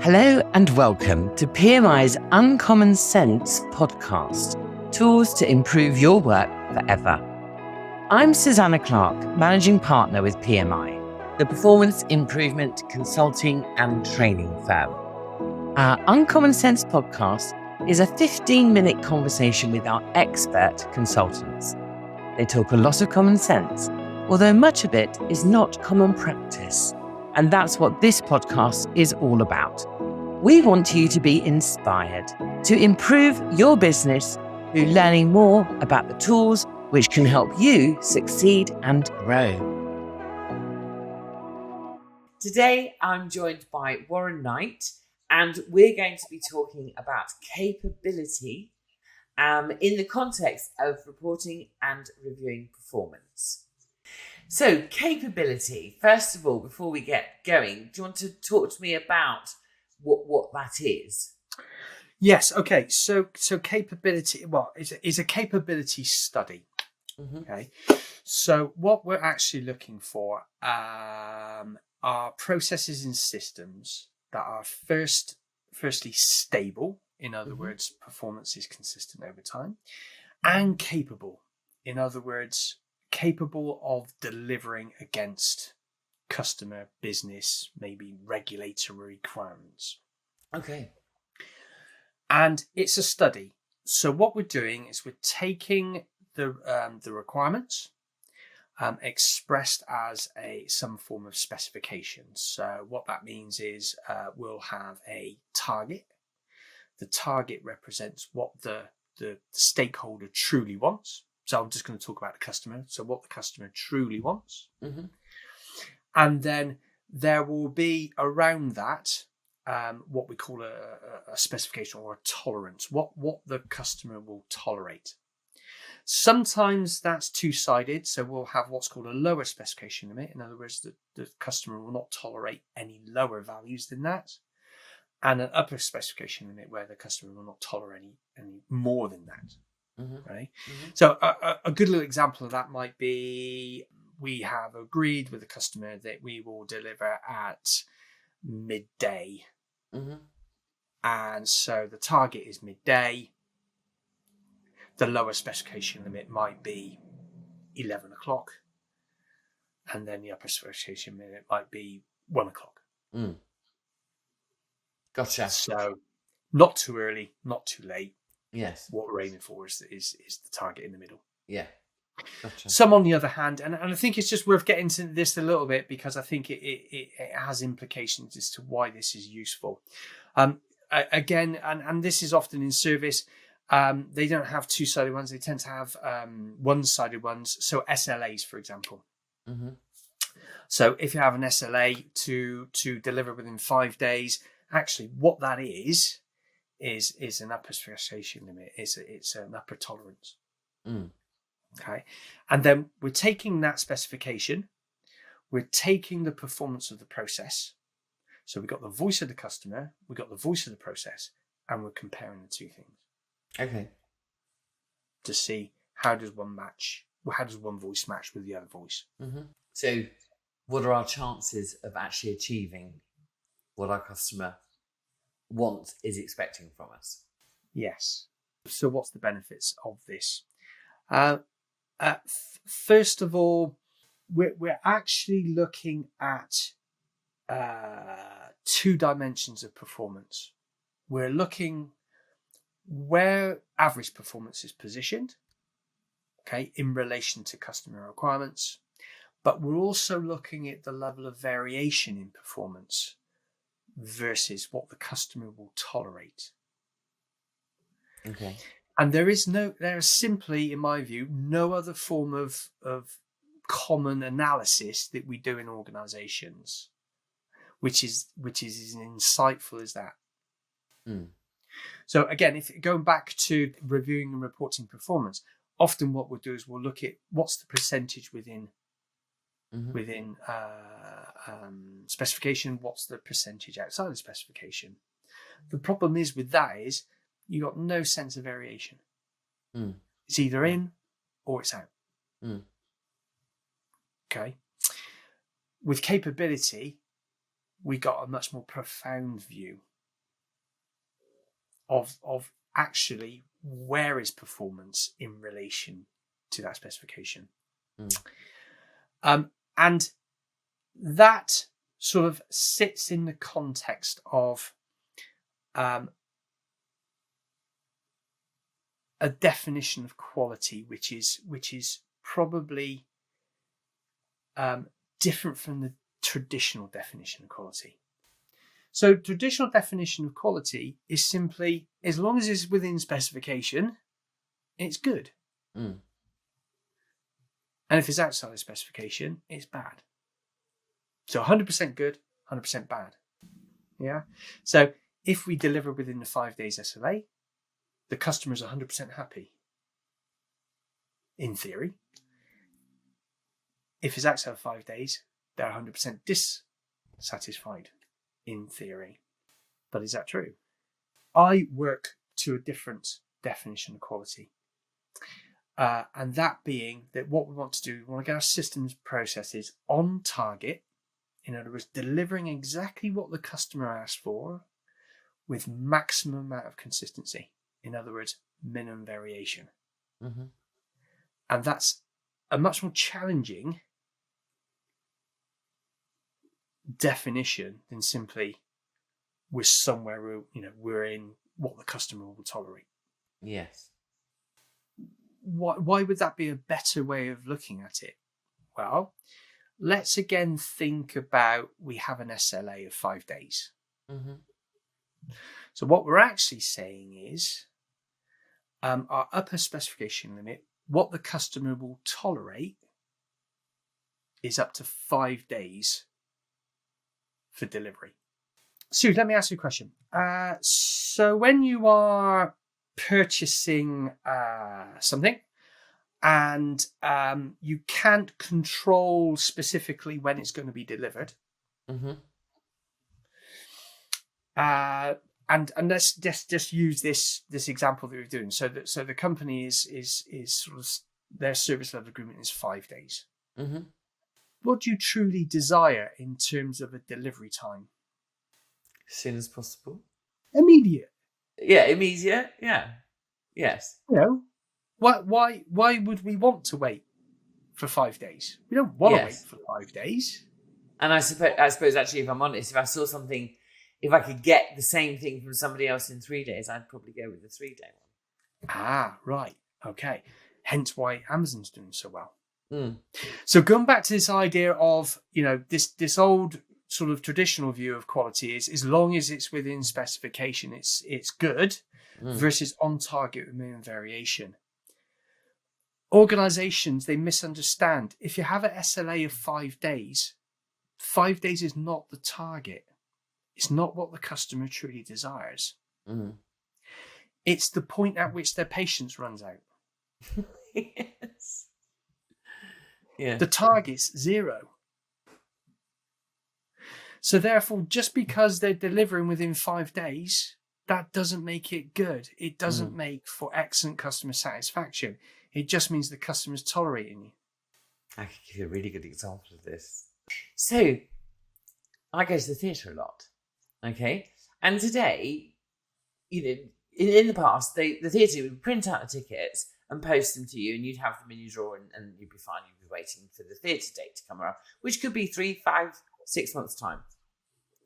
Hello and welcome to PMI's Uncommon Sense podcast, tools to improve your work forever. I'm Susanna Clark, Managing Partner with PMI, the performance improvement consulting and training firm. Our Uncommon Sense podcast is a 15-minute conversation with our expert consultants. They talk a lot of common sense, although much of it is not common practice. And that's what this podcast is all about. We want you to be inspired to improve your business through learning more about the tools which can help you succeed and grow. Today, I'm joined by Warren Knight, and we're going to be talking about capability in the context of reporting and reviewing performance. So, capability, first of all, before we get going, do you want to talk to me about what that is? Yes. Okay. So capability, is a capability study. Mm-hmm. Okay. So what we're actually looking for are processes and systems that are firstly stable. In other words, performance is consistent over time, and capable. In other words, capable of delivering against customer, business, maybe regulatory requirements. Okay. And it's a study. So what we're doing is we're taking the requirements expressed as some form of specification. So what that means is we'll have a target. The target represents what the stakeholder truly wants. So I'm just going to talk about the customer. So what the customer truly wants. Mm-hmm. And then there will be around that what we call a specification or a tolerance, what the customer will tolerate. Sometimes that's two-sided. So we'll have what's called a lower specification limit. In other words, the customer will not tolerate any lower values than that. And an upper specification limit where the customer will not tolerate any more than that. Mm-hmm. Right. Mm-hmm. So a good little example of that might be we have agreed with the customer that we will deliver at midday. Mm-hmm. And so the target is midday. The lower specification limit might be 11 o'clock. And then the upper specification limit might be 1 o'clock. Mm. Gotcha. So not too early, not too late. Yes. What we're aiming for is the target in the middle. Yeah. Gotcha. Some on the other hand, and I think it's just worth getting into this a little bit because I think it has implications as to why this is useful. Again, and this is often in service, they don't have two-sided ones. They tend to have one-sided ones. So SLAs, for example. Mm-hmm. So if you have an SLA to deliver within 5 days, actually what that is an upper specification limit. It's an upper tolerance. Mm. Okay. And then we're taking that specification, we're taking the performance of the process. So we've got the voice of the customer, we've got the voice of the process, and we're comparing the two things. Okay. To see how does one voice match with the other voice. Mm-hmm. So what are our chances of actually achieving what our customer wants, is expecting from us? Yes. So what's the benefits of this? First of all, we're actually looking at two dimensions of performance. We're looking where average performance is positioned, okay, in relation to customer requirements, but we're also looking at the level of variation in performance versus what the customer will tolerate. Okay. And there is simply, in my view, no other form of common analysis that we do in organizations, which is as insightful as that. Mm. So again, if going back to reviewing and reporting performance, often what we'll do is we'll look at what's the percentage within specification, what's the percentage outside the specification. The problem is with that is you got no sense of variation. Mm. It's either in or it's out. Mm. Okay. With capability, we got a much more profound view. of actually where is performance in relation to that specification. And that sort of sits in the context of a definition of quality, which is probably different from the traditional definition of quality. So traditional definition of quality is simply, as long as it's within specification, it's good. And if it's outside the specification, it's bad. So 100% good, 100% bad. Yeah. So if we deliver within the 5 days SLA, the customer is 100% happy. In theory. If it's outside of 5 days, they're 100% dissatisfied. In theory. But is that true? I work to a different definition of quality. And that being that what we want to do, we want to get our systems processes on target. In other words, delivering exactly what the customer asked for with maximum amount of consistency. In other words, minimum variation. And that's a much more challenging definition than simply we're somewhere we're in what the customer will tolerate. Yes. Why would that be a better way of looking at it? Well, let's again think about we have an SLA of 5 days. So what we're actually saying is our upper specification limit, what the customer will tolerate, is up to 5 days for delivery. Sue, let me ask you a question. So when you are purchasing something and you can't control specifically when it's going to be delivered, and let's just use this example that we're doing. So the company is sort of, their service level agreement is 5 days. What do you truly desire in terms of a delivery time? As soon as possible. Immediate. Yeah, immediate. Yeah. Yes. Why would we want to wait for 5 days? We don't want to wait for 5 days. And I suppose actually, if I'm honest, if I saw something, if I could get the same thing from somebody else in 3 days, I'd probably go with the 3 day one. Ah, right. Okay. Hence why Amazon's doing so well. So going back to this idea of, this old sort of traditional view of quality is as long as it's within specification, it's good, versus on target with minimum variation. Organizations, they misunderstand. If you have an SLA of 5 days, 5 days is not the target. It's not what the customer truly desires. It's the point at which their patience runs out. Yes. Yeah. The target's 0. So therefore, just because they're delivering within 5 days, that doesn't make it good. It doesn't make for excellent customer satisfaction. It just means the customer's tolerating you. I could give you a really good example of this. So, I go to the theatre a lot, okay? And today, in the past, the theatre would print out the tickets and post them to you, and you'd have them in your drawer, and you'd be fine. You'd be waiting for the theatre date to come around, which could be 3, 5, 6 months' time.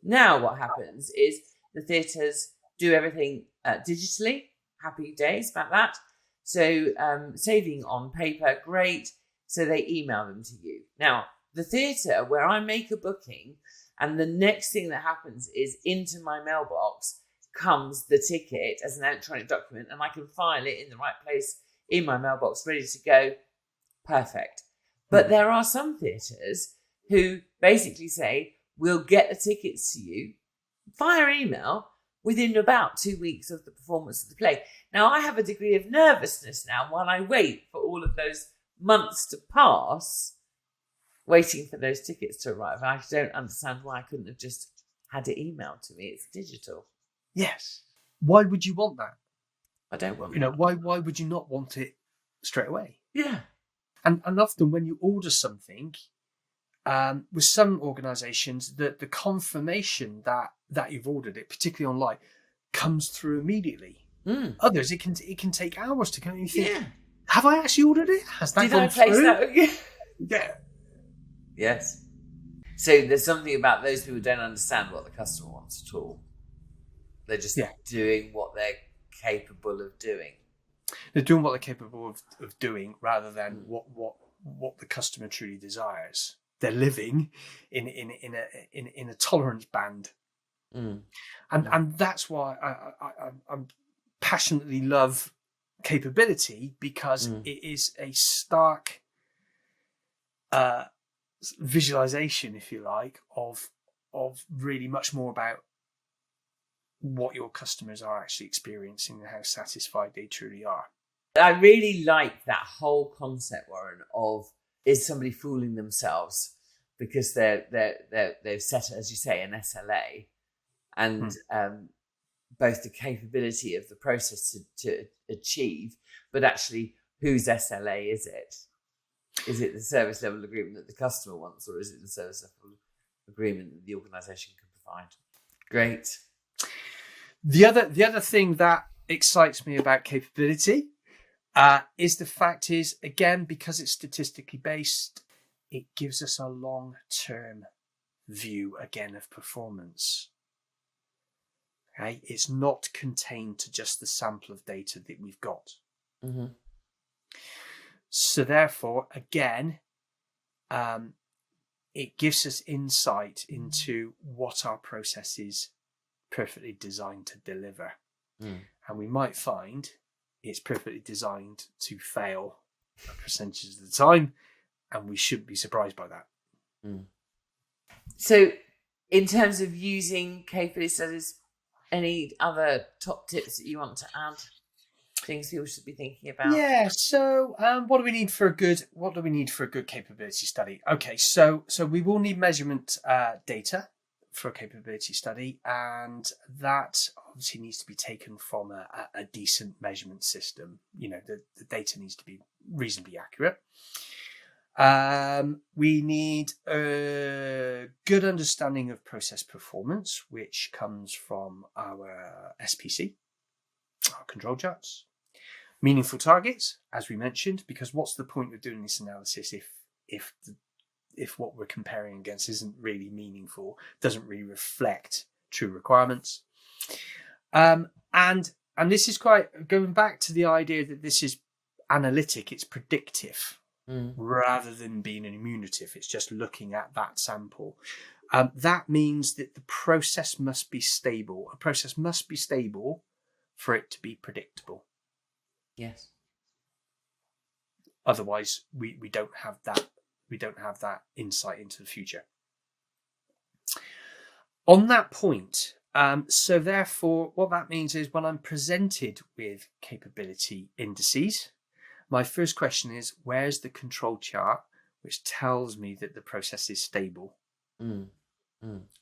Now what happens is the theatres do everything digitally. Happy days about that. So saving on paper, great. So they email them to you. Now, the theatre where I make a booking and the next thing that happens is into my mailbox comes the ticket as an electronic document, and I can file it in the right place in my mailbox, ready to go. Perfect. But there are some theatres who basically say, we'll get the tickets to you via email within about 2 weeks of the performance of the play. Now, I have a degree of nervousness now while I wait for all of those months to pass, waiting for those tickets to arrive. I don't understand why I couldn't have just had it emailed to me. It's digital. Yes. Why would you want that? I don't want that. Why would you not want it straight away? Yeah. And often when you order something, with some organisations, the confirmation that you've ordered it, particularly online, comes through immediately. Mm. Others, it can take hours to come. You think, Yeah. have I actually ordered it? Has that Did gone I place through? that? Yeah. Yes. So there's something about those people who don't understand what the customer wants at all. They're just doing what they're capable of doing. They're doing what they're capable of doing rather than what the customer truly desires. They're living in a tolerance band, and that's why I'm passionately love capability, because it is a stark visualization, if you like, of really much more about what your customers are actually experiencing and how satisfied they truly are. I really like that whole concept, Warren, of is somebody fooling themselves because they've set, as you say, an SLA, and both the capability of the process to achieve, but actually whose SLA is it? Is it the service level agreement that the customer wants, or is it the service level agreement that the organisation can provide? Great. The other thing that excites me about capability is the fact is, again, because it's statistically based, it gives us a long-term view again of performance. Okay, it's not contained to just the sample of data that we've got. Mm-hmm. So therefore, again, it gives us insight into what our process is perfectly designed to deliver. And we might find it's perfectly designed to fail a percentage of the time, and we shouldn't be surprised by that. So in terms of using capability studies, any other top tips that you want to add? Things people should be thinking about? Yeah. So, what do we need for a good capability study? Okay. So we will need measurement data for a capability study, and that obviously needs to be taken from a decent measurement system. You know, the data needs to be reasonably accurate. We need a good understanding of process performance, which comes from our SPC, our control charts. Meaningful targets, as we mentioned, because what's the point of doing this analysis if what we're comparing against isn't really meaningful, doesn't really reflect true requirements. And this is quite going back to the idea that this is analytic, it's predictive. Rather than being an immunitive, it's just looking at that sample. That means that the process must be stable. A process must be stable for it to be predictable. Yes. Otherwise, we don't have that. We don't have that insight into the future. On that point, so therefore, what that means is when I'm presented with capability indices, my first question is, where's the control chart which tells me that the process is stable and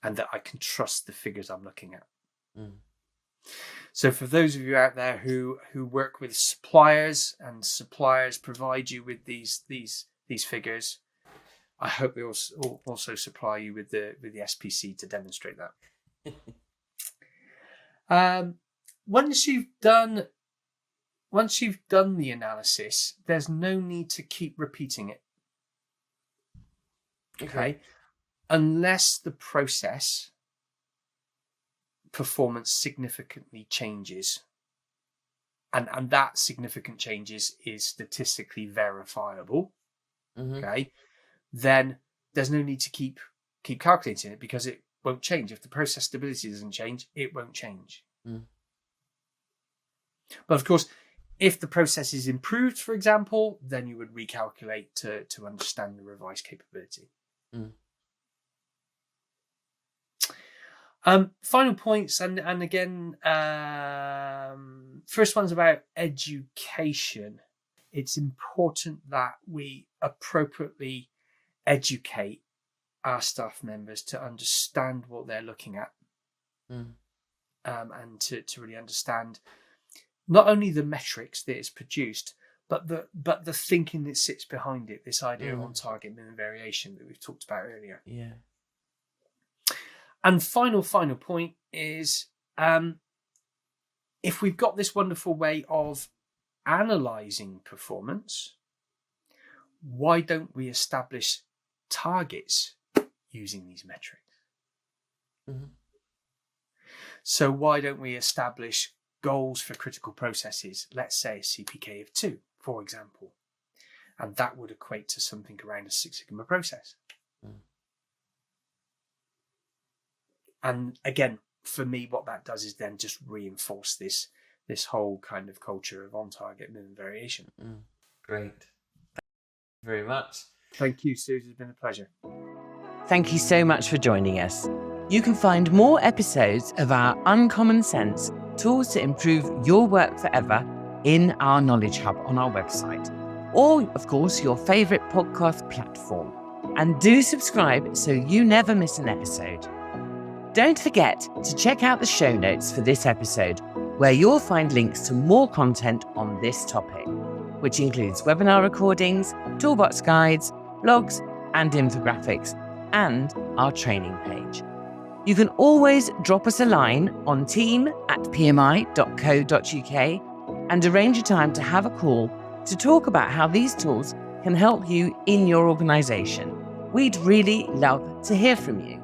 that I can trust the figures I'm looking at? So for those of you out there who work with suppliers and suppliers provide you with these figures, I hope they also supply you with the SPC to demonstrate that. Once you've done the analysis, there's no need to keep repeating it. Okay. Unless the process performance significantly changes. And that significant changes is statistically verifiable. Okay. Then there's no need to keep calculating it, because it won't change. If the process stability doesn't change, it won't change. But of course, if the process is improved, for example, then you would recalculate to understand the revised capability. Final points, and again, first one's about education. It's important that we appropriately educate our staff members to understand what they're looking at, and to really understand not only the metrics that is produced, but the thinking that sits behind it. This idea of on-target minimum variation that we've talked about earlier. And final point is if we've got this wonderful way of analysing performance, why don't we establish targets using these metrics? Mm-hmm. So why don't we establish goals for critical processes, let's say a CPK of 2, for example, and that would equate to something around a 6 Sigma process. And again, for me, what that does is then just reinforce this whole kind of culture of on-target minimum variation. Great. Thank you very much. Thank you, Suze. It's been a pleasure. Thank you so much for joining us. You can find more episodes of our Uncommon Sense Tools to Improve Your Work Forever in our Knowledge Hub on our website, or, of course, your favourite podcast platform. And do subscribe so you never miss an episode. Don't forget to check out the show notes for this episode, where you'll find links to more content on this topic, which includes webinar recordings, toolbox guides, blogs, and infographics, and our training page. You can always drop us a line on team@pmi.co.uk and arrange a time to have a call to talk about how these tools can help you in your organisation. We'd really love to hear from you.